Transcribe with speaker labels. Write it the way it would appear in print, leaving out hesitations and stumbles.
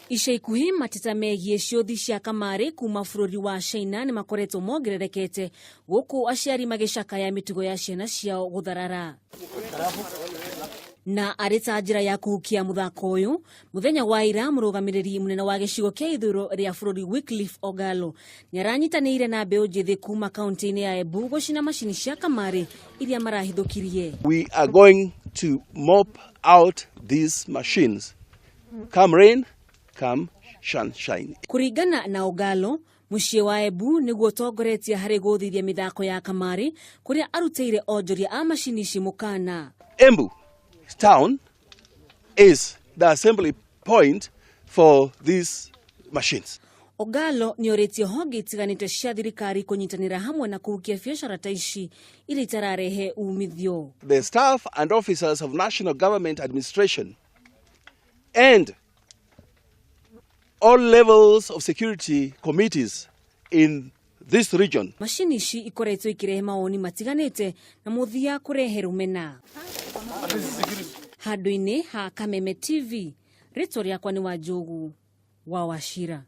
Speaker 1: Ica ikuhi mateta megie ciothi cia kamari kuma bururi wa China ni makoretwo mongererekete guku aciari magicakaya mitugo ya ciana ciao gutharara. Na arita njira ya kuhukia muthako uyu muthenya wa ira murugamiriri munene wa gicigo kia ithuiro ria bururi Wycliff Ogalo ni aranyitanire na mbeu njithi kuma kaunti-ini ya Embu gucina macini cia kamari iria marahithukirie.
Speaker 2: We are going to mop out these machines. Come rain, come sunshine.
Speaker 1: Kuringana na Ogalo, muciĩ wa Embu niguo tongoretie hari guthithia mithako ya kamari kuria arutiire onjoria a macini ici mukana.
Speaker 2: Embu town is the assembly point for these machines.
Speaker 1: Ogalo ni oritie honge itiganite cia thirikari kunyitanira hamwe na kuhukia biacara ta ici ili itararehe umithio.
Speaker 2: The staff and officers of national government administration and all levels of security committees in this region.
Speaker 1: Macini ici ikoretwo ikirehe maoni matiganite na muthia kurehe rumena. Handu-ini ha Kameme TV, rĩtwa rĩakwa ni Wanjogu wa Wachira.